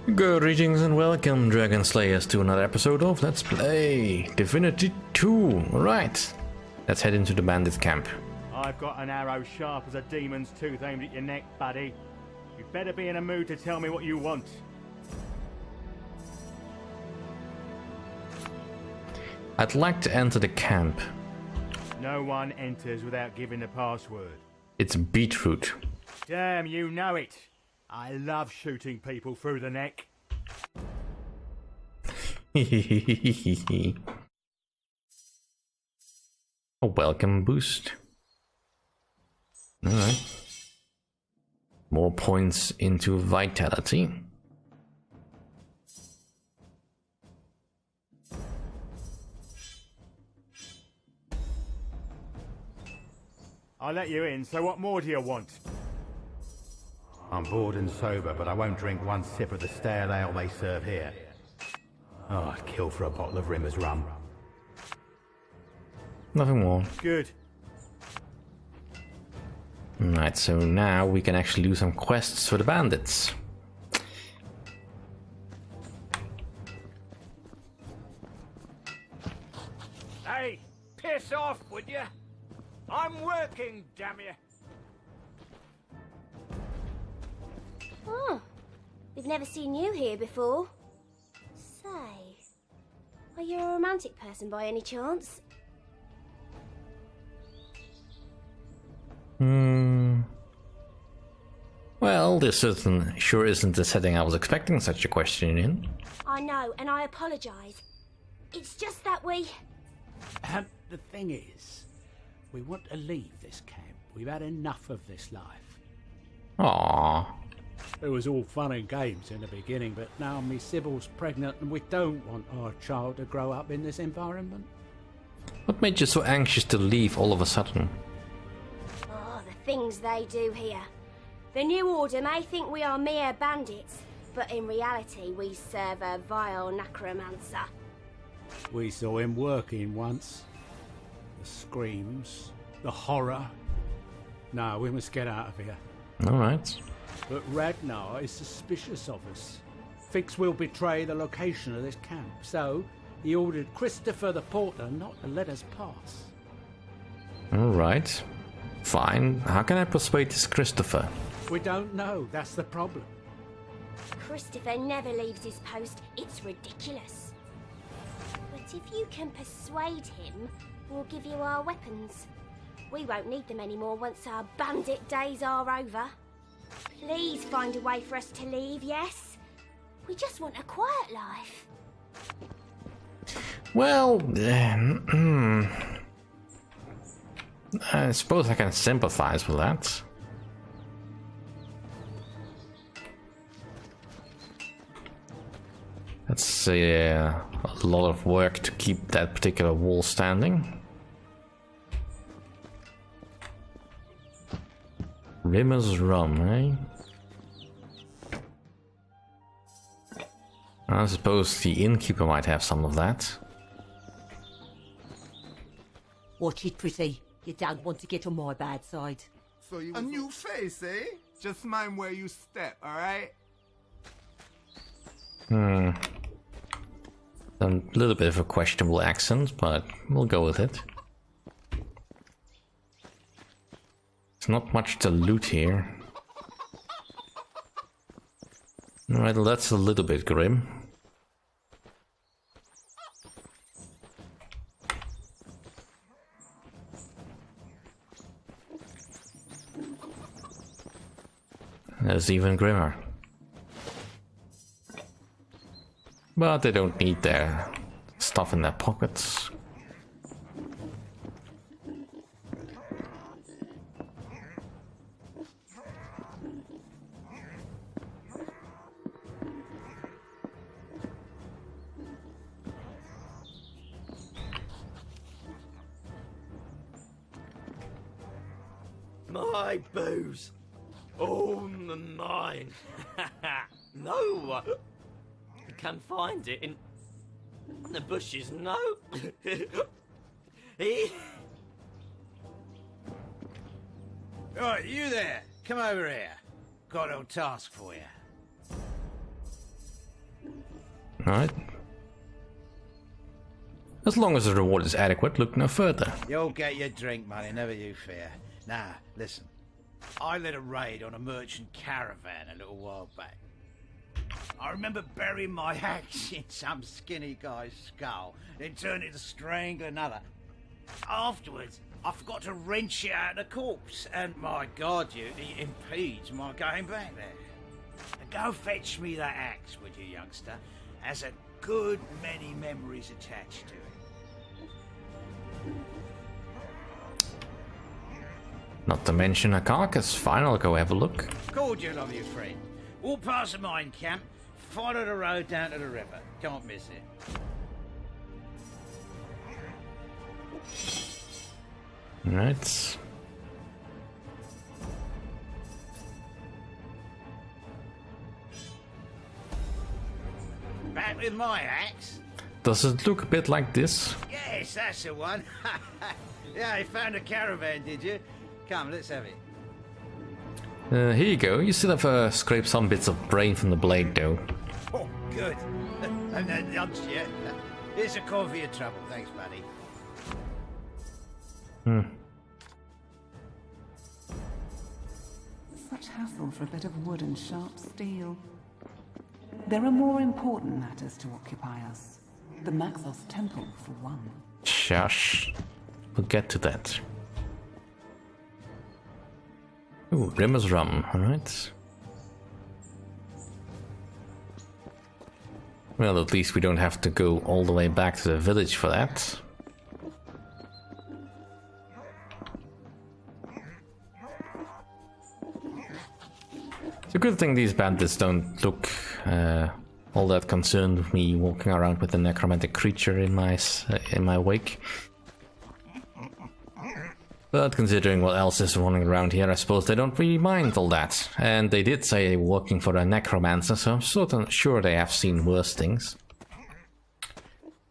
Greetings and welcome, Dragon Slayers, to another episode of Let's Play Divinity 2. Alright, let's head into the Bandit camp. I've got an arrow sharp as a demon's tooth aimed at your neck, buddy. You better be in a mood to tell me what you want. I'd like to enter the camp. No one enters without giving the password. It's beetroot. Damn, you know it. I love shooting people through the neck. A welcome boost. Alright. More points into vitality. I'll let you in, so what more do you want? I'm bored and sober, but I won't drink one sip of the stale ale they serve here. Oh, I'd kill for a bottle of Rimmer's rum. Nothing more. Good. Right, so now we can actually do some quests for the bandits. Hey, piss off, would you? I'm working, damn you. Oh, we've never seen you here before. Say, are you a romantic person by any chance? Well, this sure isn't the setting I was expecting such a question in. I know, and I apologise. It's just that we... The thing is, we want to leave this camp. We've had enough of this life. Aww. It was all fun and games in the beginning, but now me Sybil's pregnant and we don't want our child to grow up in this environment. What made you so anxious to leave all of a sudden? Oh, the things they do here. The New Order may think we are mere bandits, but in reality we serve a vile necromancer. We saw him working once. The screams, the horror. No, we must get out of here. Alright. But Ragnar is suspicious of us. Thinks we'll betray the location of this camp, so he ordered Christopher the porter not to let us pass. Alright. Fine. How can I persuade this Christopher? We don't know, that's the problem. Christopher never leaves his post. It's ridiculous. But if you can persuade him, we'll give you our weapons. We won't need them anymore once our bandit days are over. Please find a way for us to leave, yes? We just want a quiet life. Well, I suppose I can sympathize with that. That's a lot of work to keep that particular wall standing. Rimmer's rum, eh? I suppose the innkeeper might have some of that. Watch it, pretty. You don't want to get on my bad side. So you a new face, eh? Just mind where you step, alright? A little bit of a questionable accent, but we'll go with it. There's not much to loot here. Alright, well, that's a little bit grim. That's even grimmer. But they don't need their stuff in their pockets. My booze. All mine. No one can find it in the bushes, no. Right, you there. Come over here. Got a little task for you. Alright. As long as the reward is adequate, look no further. You'll get your drink money, never you fear. Now, listen. I led a raid on a merchant caravan a little while back. I remember burying my axe in some skinny guy's skull, then turned it to strangle another. Afterwards, I forgot to wrench it out of the corpse, and my God, it impedes my going back there. Now go fetch me that axe, would you, youngster? Has a good many memories attached to it. Not to mention a carcass. Fine, I'll go have a look. Cordial of you, friend. Walk past the mine camp, follow the road down to the river. Can't miss it. Right. Back with my axe? Does it look a bit like this? Yes, that's the one. Yeah, you found a caravan, did you? Come, let's have it. Here you go. You still have scraped some bits of brain from the blade, though. Oh, good. And then nudged you. Here's a coin for your trouble. Thanks, buddy. Such hassle for a bit of wood and sharp steel. There are more important matters to occupy us. The Maxos Temple, for one. Shush. We'll get to that. Ooh, Rimmer's rum, alright. Well, at least we don't have to go all the way back to the village for that. It's a good thing these bandits don't look all that concerned with me walking around with a necromantic creature in my wake. But considering what else is running around here, I suppose they don't really mind all that. And they did say they were working for a necromancer, so I'm sure they have seen worse things.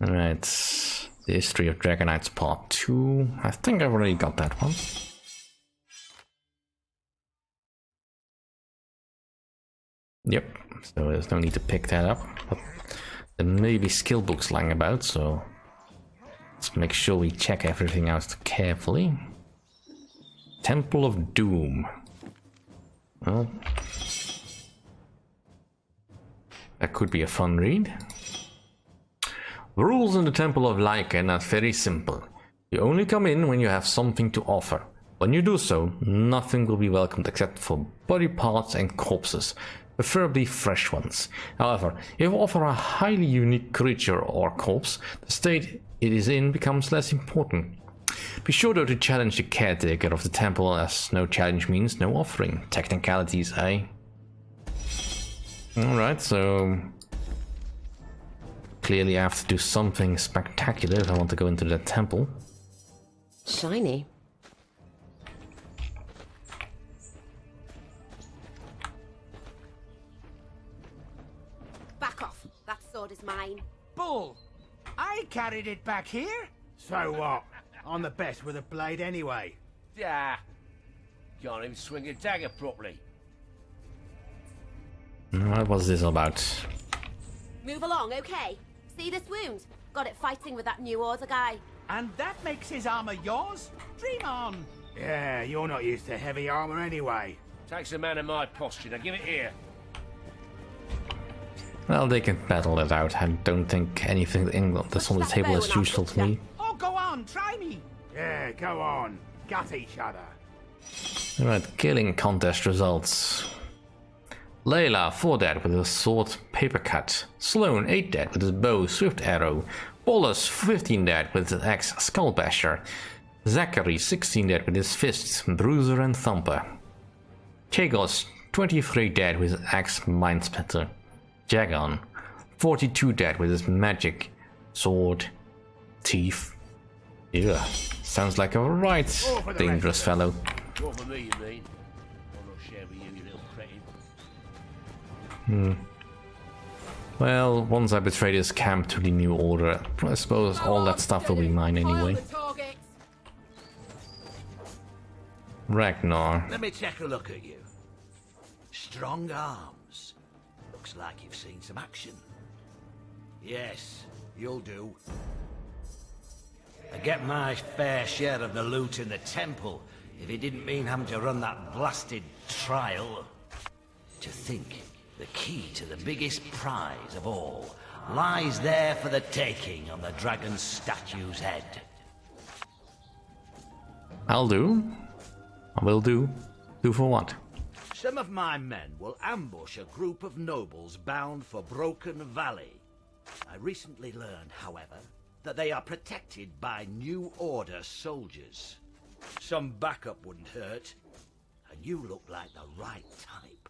Alright, the History of Dragonites Part 2. I think I've already got that one. Yep, so there's no need to pick that up. But there may be skill books lying about, so let's make sure we check everything out carefully. Temple of Doom. Well, that could be a fun read. The rules in the Temple of Lycan are very simple. You only come in when you have something to offer. When you do so, nothing will be welcomed except for body parts and corpses, preferably fresh ones. However, if you offer a highly unique creature or corpse, the state it is in becomes less important. Be sure though to challenge the caretaker of the temple, as no challenge means no offering. Technicalities, eh? Alright, so clearly I have to do something spectacular if I want to go into that temple. Shiny. Back off. That sword is mine. Bull! I carried it back here. So what? I'm the best with a blade anyway. Yeah. Can't even swing a dagger properly. What was this about? Move along, okay? See this wound? Got it fighting with that New Order guy. And that makes his armor yours? Dream on! Yeah, you're not used to heavy armor anyway. Takes a man of my posture. Now give it here. Well, they can battle it out. I don't think anything that's on the table is useful to me. Oh, go on, try me. Yeah, go on. Gut each other. Alright, killing contest results. Layla, 4 dead with his sword paper cut. Sloan, 8 dead with his bow swift arrow. Paulus, 15 dead with his axe skull basher. Zachary, 16 dead with his fists bruiser and thumper. Chagos, 23 dead with his axe mind splitter. Jagon, 42 dead with his magic sword teeth. Yeah, sounds like a right dangerous fellow. What for me, you mean? I'm not sharing with you, you little cretin. Well, once I betray this camp to the New Order, I suppose all that stuff will be mine anyway. Ragnar. Let me take a look at you. Strong arms. Looks like you've seen some action. Yes, you'll do. I get my fair share of the loot in the temple, if it didn't mean having to run that blasted trial. To think, the key to the biggest prize of all lies there for the taking on the dragon statue's head. I'll do. I will do. Do for what? Some of my men will ambush a group of nobles bound for Broken Valley. I recently learned, however, that they are protected by New Order soldiers. Some backup wouldn't hurt, and you look like the right type.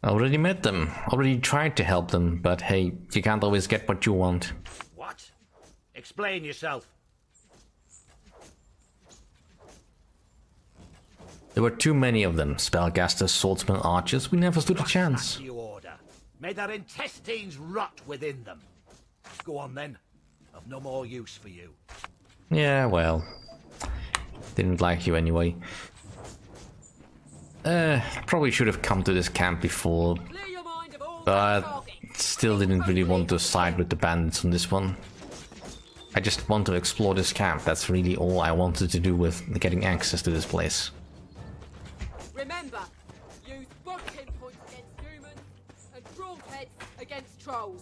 I already met them. Already tried to help them, but hey, you can't always get what you want. What? Explain yourself. There were too many of them. Spellcasters, swordsmen, archers. We never stood a chance. New Order. May their intestines rot within them. Go on then. I've no more use for you. Yeah, well. Didn't like you anyway. Probably should have come to this camp before. But still didn't really want to side with the bandits on this one. I just want to explore this camp. That's really all I wanted to do with getting access to this place. Remember, use boxing points against humans and drawn heads against trolls.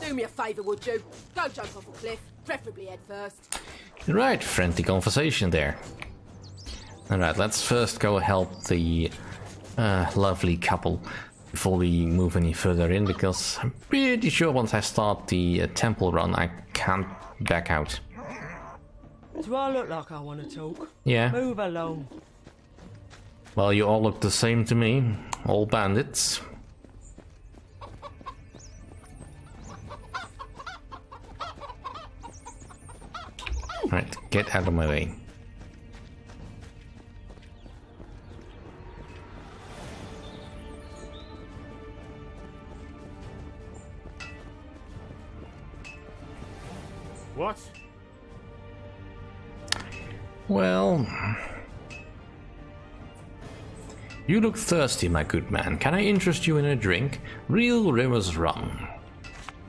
Do me a favour, would you? Don't jump off a cliff, preferably head first. Right, friendly conversation there. Alright, let's first go help the lovely couple before we move any further in, because I'm pretty sure once I start the temple run I can't back out. Do I look like I want to talk? Yeah. Move along. Well, you all look the same to me. All bandits. Right, get out of my way. What? Well... You look thirsty, my good man. Can I interest you in a drink? Real Rimmer's rum.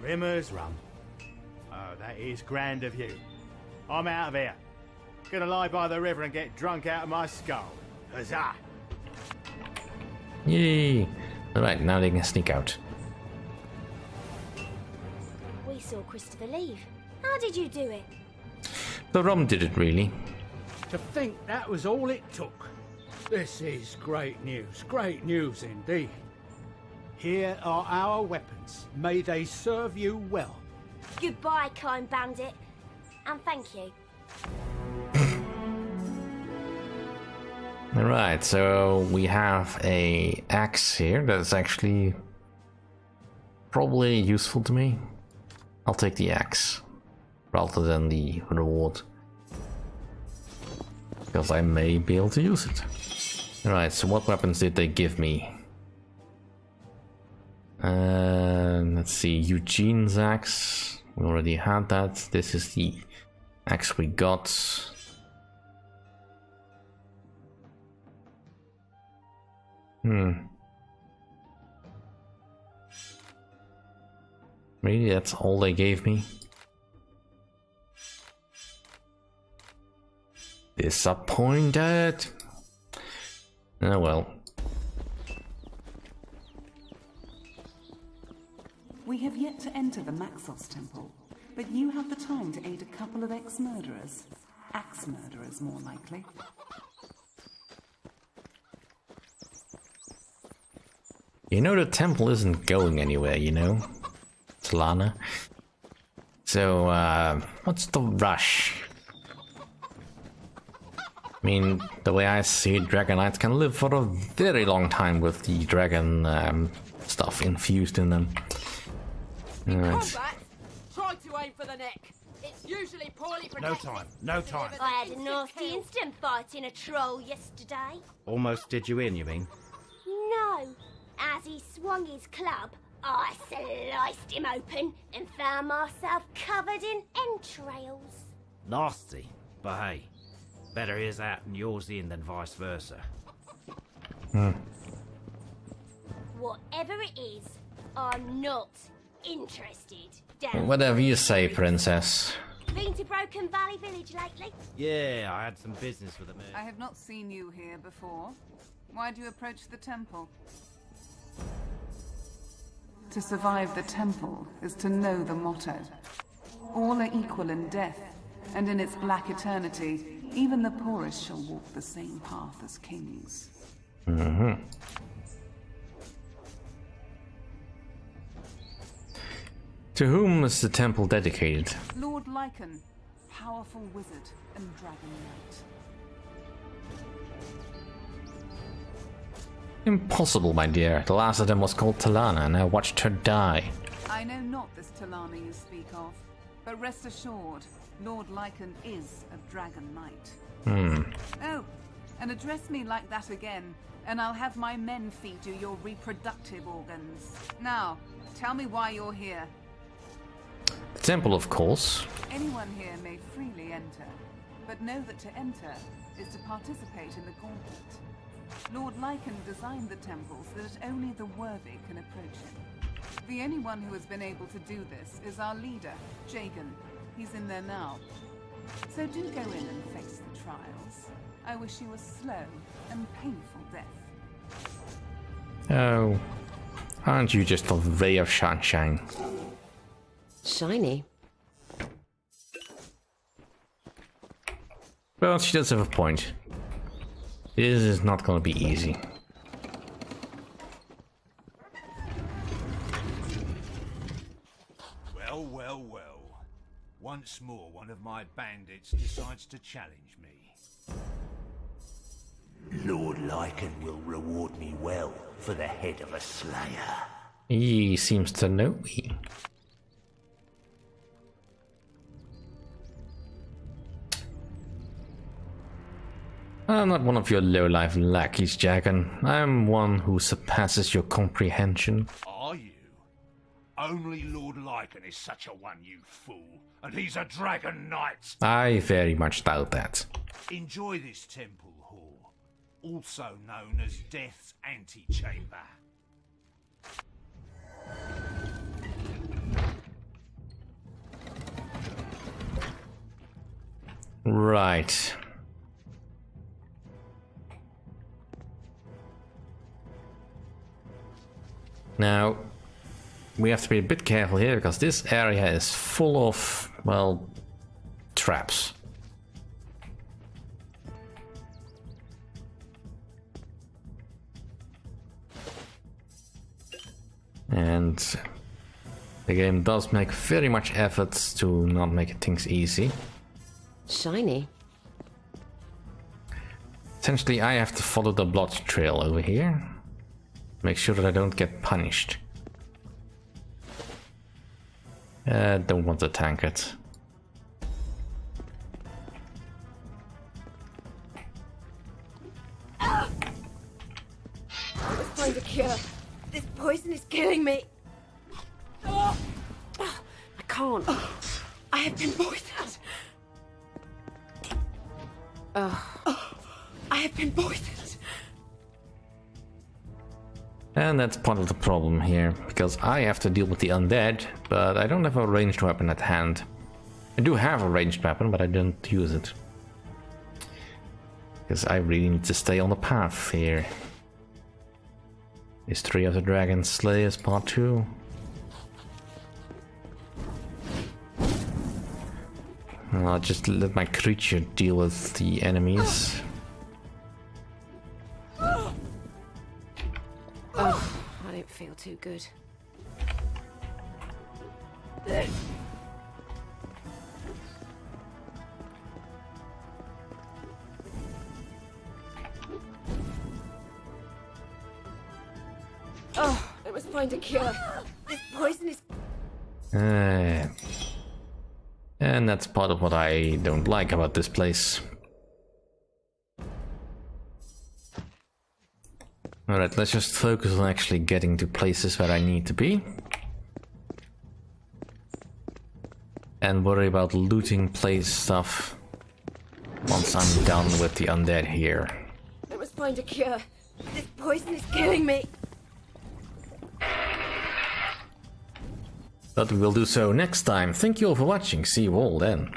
Rimmer's rum. Oh, that is grand of you. I'm out of here. Gonna lie by the river and get drunk out of my skull. Huzzah! Yay! Alright, now they can sneak out. We saw Christopher leave. How did you do it? The rum did it, really. To think that was all it took. This is great news indeed. Here are our weapons. May they serve you well. Goodbye, kind bandit. And thank you. Alright, so we have a axe here that's actually probably useful to me. I'll take the axe rather than the reward, because I may be able to use it. Alright, so what weapons did they give me? Let's see, Eugene's axe. We already had that. This is the axe we got. Really, that's all they gave me? Disappointed. Oh well. We have yet to enter the Maxos temple, but you have the time to aid a couple of ex-murderers. Axe-murderers, more likely. You know the temple isn't going anywhere, you know? It's Lana. So, what's the rush? I mean, the way I see it, Dragon Knights can live for a very long time with the dragon stuff infused in them. Combat, try to aim for the neck. It's usually poorly protected. No time. I had a nasty instant fighting a troll yesterday. Almost did you in, you mean? No. As he swung his club, I sliced him open and found myself covered in entrails. Nasty, but hey, better his out and yours in than vice versa. Whatever it is, I'm not interested. Damn. Whatever you say, princess. Been to Broken Valley Village lately? Yeah, I had some business with it, mate. I have not seen you here before. Why do you approach the temple? To survive the temple is to know the motto. All are equal in death, and in its black eternity, even the poorest shall walk the same path as kings. Mm-hmm. To whom is the temple dedicated? Lord Lycan, powerful wizard and dragon knight. Impossible, my dear. The last of them was called Talana, and I watched her die. I know not this Talana you speak of, but rest assured, Lord Lycan is a dragon knight. Oh, and address me like that again, and I'll have my men feed you your reproductive organs. Now, tell me why you're here. The temple, of course. Anyone here may freely enter, but know that to enter is to participate in the gauntlet. Lord Lycan designed the temple so that only the worthy can approach him. The only one who has been able to do this is our leader, Jagan. He's in there now. So do go in and face the trials. I wish you a slow and painful death. Oh, aren't you just a ray of sunshine? Shiny. Well, she does have a point. This is not gonna be easy. Well, well, well. Once more, one of my bandits decides to challenge me. Lord Lycan will reward me well for the head of a slayer. He seems to know me. I'm not one of your low-life lackeys, Jagan. I'm one who surpasses your comprehension. Are you? Only Lord Lycan is such a one, you fool. And he's a dragon knight. I very much doubt that. Enjoy this temple hall, also known as Death's Antechamber. Right. Now, we have to be a bit careful here because this area is full of, well, traps. And the game does make very much efforts to not make things easy. Shiny. Essentially, I have to follow the blood trail over here. Make sure that I don't get punished. Don't want to tank it. Let's find a cure. This poison is killing me. I can't. I have been poisoned. I have been poisoned. And that's part of the problem here, because I have to deal with the undead, but I don't have a ranged weapon at hand. I do have a ranged weapon, but I don't use it. Because I really need to stay on the path here. History of the Dragon Slayers Part 2. I'll just let my creature deal with the enemies. Oh, I don't feel too good. Oh, I must find a cure. This poison is... And that's part of what I don't like about this place. Alright, let's just focus on actually getting to places where I need to be. And worry about looting place stuff once I'm done with the undead here. I must find a cure. This poison is killing me. But we will do so next time. Thank you all for watching. See you all then.